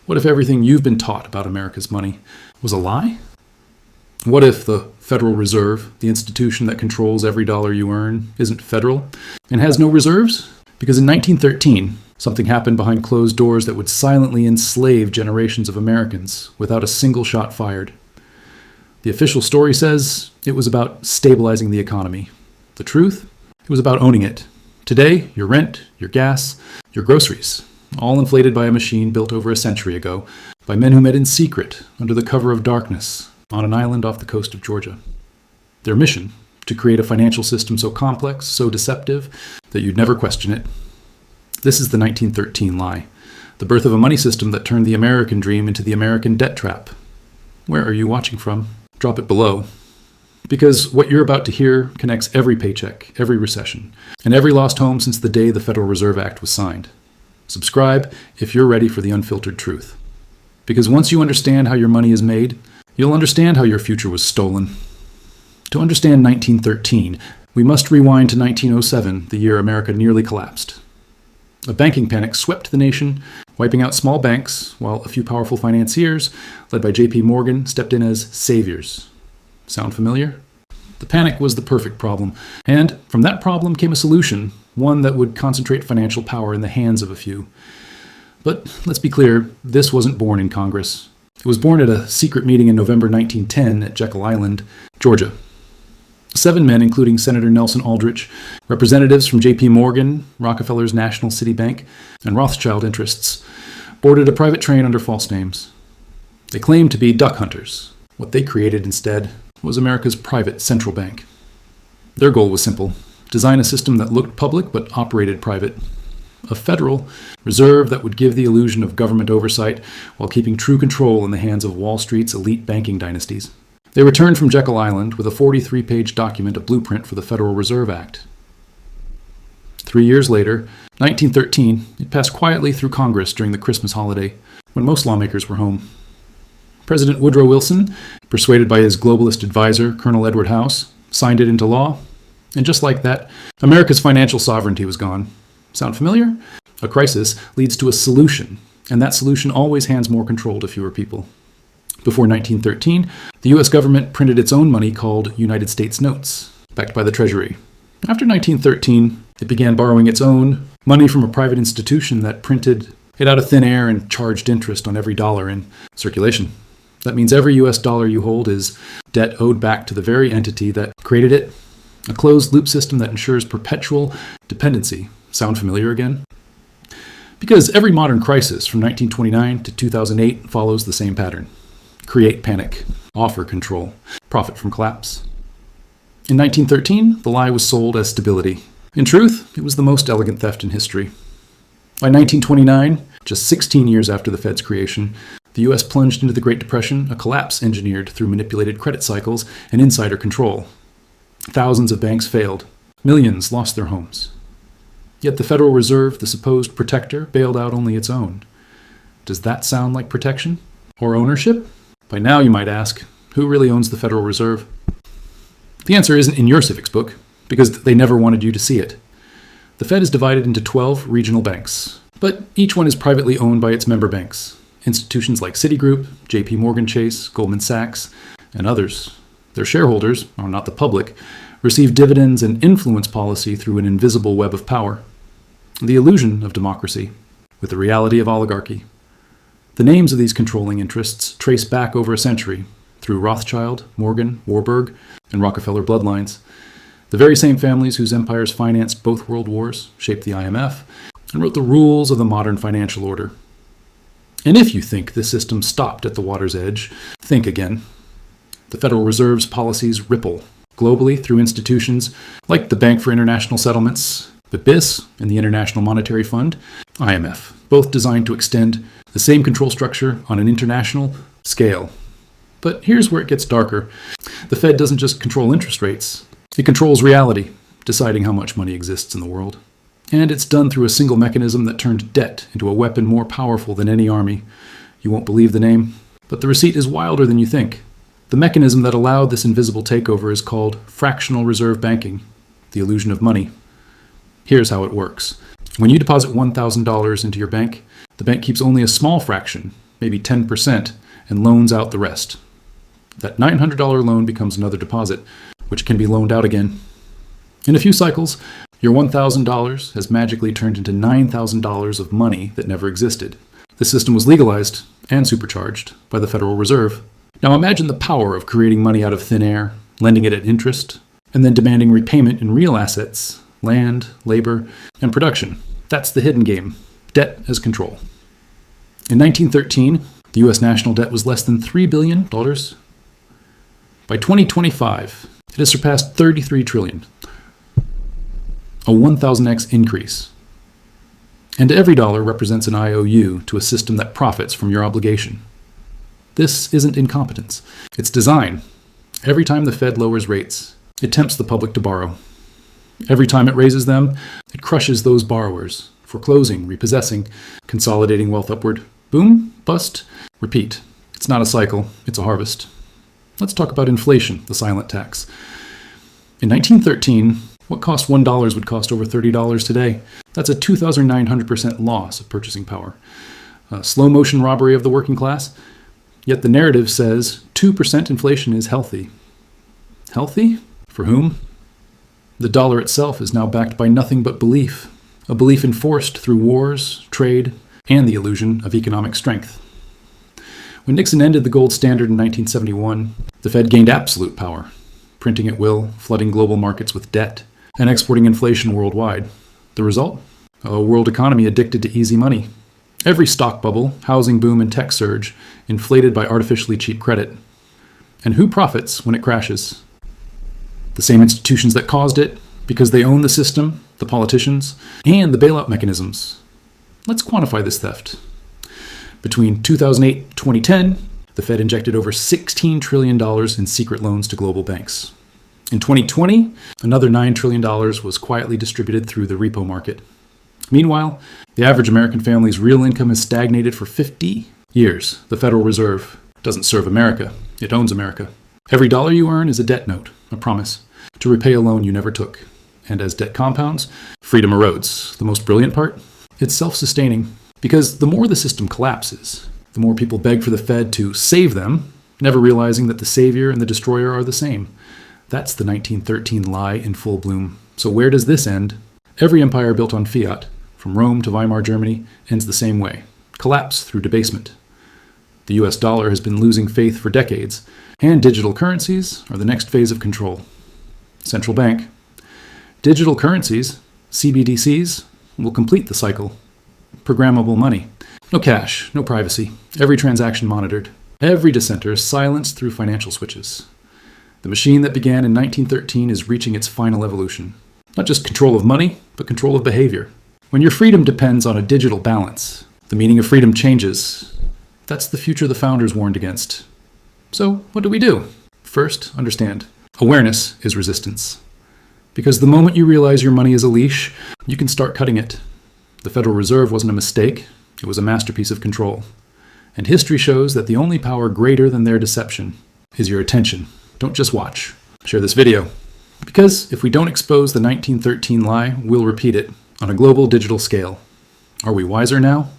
What if everything you've been taught about America's money was a lie? What if the Federal Reserve, the institution that controls every dollar you earn, isn't federal and has no reserves? Because in 1913, something happened behind closed doors that would silently enslave generations of Americans without a single shot fired. The official story says it was about stabilizing the economy. The truth? It was about owning it. Today, your rent, your gas, your groceries, all inflated by a machine built over a century ago by men who met in secret under the cover of darkness on an island off the coast of Georgia. Their mission, to create a financial system so complex, so deceptive, that you'd never question it. This is the 1913 lie, the birth of a money system that turned the American dream into the American debt trap. Where are you watching from? Drop it below. Because what you're about to hear connects every paycheck, every recession, and every lost home since the day the Federal Reserve Act was signed. Subscribe if you're ready for the unfiltered truth. Because once you understand how your money is made, you'll understand how your future was stolen. To understand 1913, we must rewind to 1907, the year America nearly collapsed. A banking panic swept the nation, wiping out small banks, while a few powerful financiers, led by J.P. Morgan, stepped in as saviors. Sound familiar? The panic was the perfect problem, and from that problem came a solution, one that would concentrate financial power in the hands of a few. But let's be clear, this wasn't born in Congress. It was born at a secret meeting in November 1910 at Jekyll Island, Georgia. 7 men, including Senator Nelson Aldrich, representatives from J.P. Morgan, Rockefeller's National City Bank, and Rothschild interests, boarded a private train under false names. They claimed to be duck hunters. What they created instead was America's private central bank. Their goal was simple: design a system that looked public but operated private. A federal reserve that would give the illusion of government oversight while keeping true control in the hands of Wall Street's elite banking dynasties. They returned from Jekyll Island with a 43-page document, a blueprint for the Federal Reserve Act. 3 years later, 1913, it passed quietly through Congress during the Christmas holiday, when most lawmakers were home. President Woodrow Wilson, persuaded by his globalist advisor, Colonel Edward House, signed it into law, and just like that, America's financial sovereignty was gone. Sound familiar? A crisis leads to a solution, and that solution always hands more control to fewer people. Before 1913, the U.S. government printed its own money called United States notes, backed by the Treasury. After 1913, it began borrowing its own money from a private institution that printed it out of thin air and charged interest on every dollar in circulation. That means every U.S. dollar you hold is debt owed back to the very entity that created it, a closed-loop system that ensures perpetual dependency. Sound familiar again? Because every modern crisis from 1929 to 2008 follows the same pattern. Create panic, offer control, profit from collapse. In 1913, the lie was sold as stability. In truth, it was the most elegant theft in history. By 1929, just 16 years after the Fed's creation, the U.S. plunged into the Great Depression, a collapse engineered through manipulated credit cycles and insider control. Thousands of banks failed. Millions lost their homes. Yet the Federal Reserve, the supposed protector, bailed out only its own. Does that sound like protection? Or ownership? By now you might ask, who really owns the Federal Reserve? The answer isn't in your civics book, because they never wanted you to see it. The Fed is divided into 12 regional banks, but each one is privately owned by its member banks, institutions like Citigroup, J.P. Morgan Chase, Goldman Sachs, and others. Their shareholders, or not the public, receive dividends and influence policy through an invisible web of power. The illusion of democracy, with the reality of oligarchy. The names of these controlling interests trace back over a century, through Rothschild, Morgan, Warburg, and Rockefeller bloodlines. The very same families whose empires financed both world wars, shaped the IMF, and wrote the rules of the modern financial order. And if you think this system stopped at the water's edge, think again. The Federal Reserve's policies ripple globally through institutions like the Bank for International Settlements, the BIS, and the International Monetary Fund, IMF, both designed to extend the same control structure on an international scale. But here's where it gets darker. The Fed doesn't just control interest rates. It controls reality, deciding how much money exists in the world. And it's done through a single mechanism that turned debt into a weapon more powerful than any army. You won't believe the name, but the receipt is wilder than you think. The mechanism that allowed this invisible takeover is called fractional reserve banking, the illusion of money. Here's how it works. When you deposit $1,000 into your bank, the bank keeps only a small fraction, maybe 10%, and loans out the rest. That $900 loan becomes another deposit, which can be loaned out again. In a few cycles, your $1,000 has magically turned into $9,000 of money that never existed. The system was legalized and supercharged by the Federal Reserve. Now imagine the power of creating money out of thin air, lending it at interest, and then demanding repayment in real assets, land, labor, and production. That's the hidden game. Debt as control. In 1913, the U.S. national debt was less than $3 billion. By 2025, it has surpassed $33 trillion. A 1,000x increase. And every dollar represents an IOU to a system that profits from your obligation. This isn't incompetence. It's design. Every time the Fed lowers rates, it tempts the public to borrow. Every time it raises them, it crushes those borrowers, foreclosing, repossessing, consolidating wealth upward. Boom, bust, repeat. It's not a cycle, it's a harvest. Let's talk about inflation, the silent tax. In 1913, what cost $1 would cost over $30 today. That's a 2,900% loss of purchasing power. A slow motion robbery of the working class. Yet the narrative says 2% inflation is healthy. Healthy? For whom? The dollar itself is now backed by nothing but belief. A belief enforced through wars, trade, and the illusion of economic strength. When Nixon ended the gold standard in 1971, the Fed gained absolute power, printing at will, flooding global markets with debt, and exporting inflation worldwide. The result? A world economy addicted to easy money. Every stock bubble, housing boom, and tech surge inflated by artificially cheap credit. And who profits when it crashes? The same institutions that caused it, because they own the system, the politicians, and the bailout mechanisms. Let's quantify this theft. Between 2008 and 2010, the Fed injected over $16 trillion in secret loans to global banks. In 2020, another $9 trillion was quietly distributed through the repo market. Meanwhile, the average American family's real income has stagnated for 50 years. The Federal Reserve doesn't serve America, it owns America. Every dollar you earn is a debt note, a promise, to repay a loan you never took. And as debt compounds, freedom erodes. The most brilliant part? It's self-sustaining. Because the more the system collapses, the more people beg for the Fed to save them, never realizing that the savior and the destroyer are the same. That's the 1913 lie in full bloom. So where does this end? Every empire built on fiat, from Rome to Weimar Germany, ends the same way. Collapse through debasement. The US dollar has been losing faith for decades, and digital currencies are the next phase of control. Central bank. Digital currencies, CBDCs, will complete the cycle. Programmable money. No cash, no privacy. Every transaction monitored. Every dissenter silenced through financial switches. The machine that began in 1913 is reaching its final evolution. Not just control of money, but control of behavior. When your freedom depends on a digital balance, the meaning of freedom changes. That's the future the founders warned against. So, what do? First, understand. Awareness is resistance. Because the moment you realize your money is a leash, you can start cutting it. The Federal Reserve wasn't a mistake, it was a masterpiece of control. And history shows that the only power greater than their deception is your attention. Don't just watch. Share this video. Because if we don't expose the 1913 lie, we'll repeat it on a global digital scale. Are we wiser now?